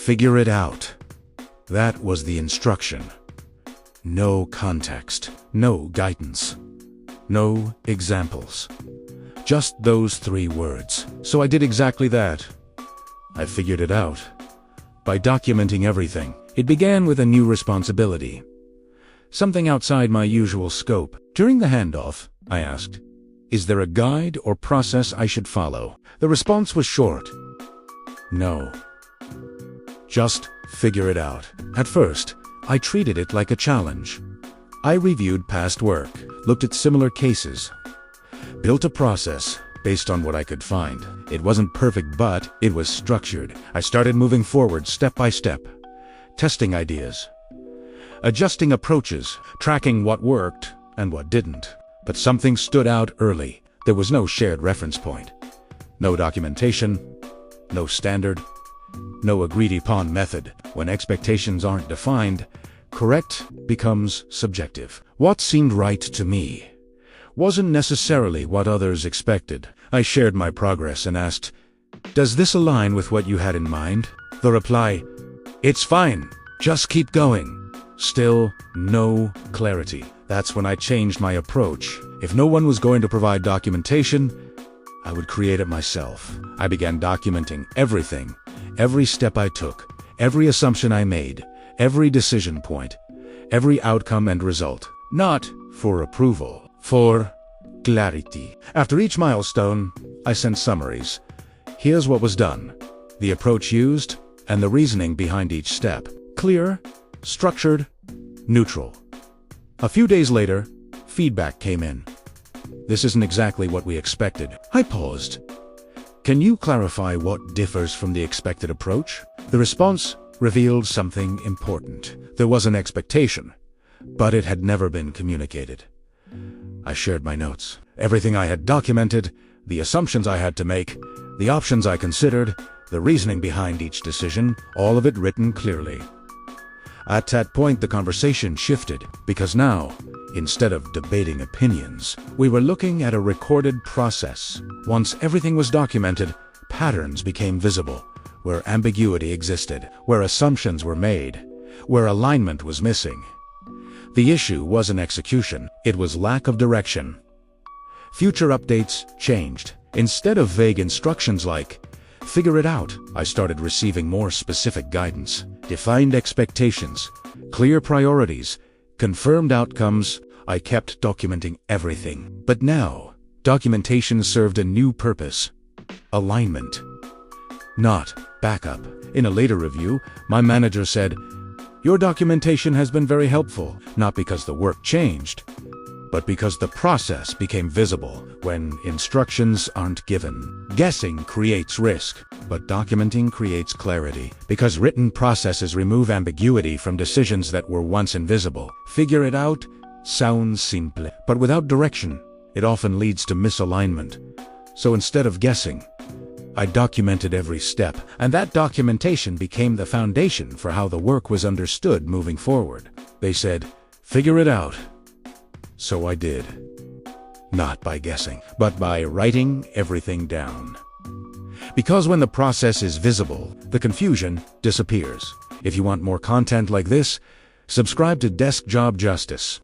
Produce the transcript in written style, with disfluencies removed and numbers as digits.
Figure it out. That was the instruction. No context, no guidance, no examples. Just those 3 words. So I did exactly that. I figured it out. By documenting everything, it began with a new responsibility. Something outside my usual scope. During the handoff, I asked, "Is there a guide or process I should follow?" The response was short. No. Just figure it out. At first, I treated it like a challenge. I reviewed past work, looked at similar cases, built a process based on what I could find. It wasn't perfect, but it was structured. I started moving forward step by step, testing ideas, adjusting approaches, tracking what worked and what didn't. But something stood out early. There was no shared reference point, no documentation, no standard, no agreed-upon method. When expectations aren't defined, correct becomes subjective. What seemed right to me wasn't necessarily what others expected. I shared my progress and asked, "Does this align with what you had in mind?" The reply, "It's fine, just keep going." Still, no clarity. That's when I changed my approach. If no one was going to provide documentation, I would create it myself. I began documenting everything, every step I took, every assumption I made, every decision point, every outcome and result. Not for approval, for clarity. After each milestone, I sent summaries. Here's what was done, the approach used, and the reasoning behind each step. Clear, structured, neutral. A few days later, feedback came in. "This isn't exactly what we expected." I paused. "Can you clarify what differs from the expected approach?" The response revealed something important. There was an expectation, but it had never been communicated. I shared my notes. Everything I had documented, the assumptions I had to make, the options I considered, the reasoning behind each decision, all of it written clearly. At that point, the conversation shifted, because now, instead of debating opinions, we were looking at a recorded process. Once everything was documented, patterns became visible, where ambiguity existed, where assumptions were made, where alignment was missing. The issue wasn't execution, it was lack of direction. Future updates changed. Instead of vague instructions like, "Figure it out," I started receiving more specific guidance. Defined expectations, clear priorities, confirmed outcomes. I kept documenting everything. But now, documentation served a new purpose: alignment, not backup. In a later review, my manager said, "Your documentation has been very helpful," not because the work changed, but because the process became visible. When instructions aren't given, guessing creates risk, but documenting creates clarity, because written processes remove ambiguity from decisions that were once invisible. Figure it out sounds simple, but without direction, it often leads to misalignment. So instead of guessing, I documented every step, and that documentation became the foundation for how the work was understood moving forward. They said, "Figure it out." So I did. Not by guessing, but by writing everything down. Because when the process is visible, the confusion disappears. If you want more content like this, subscribe to Desk Job Justice.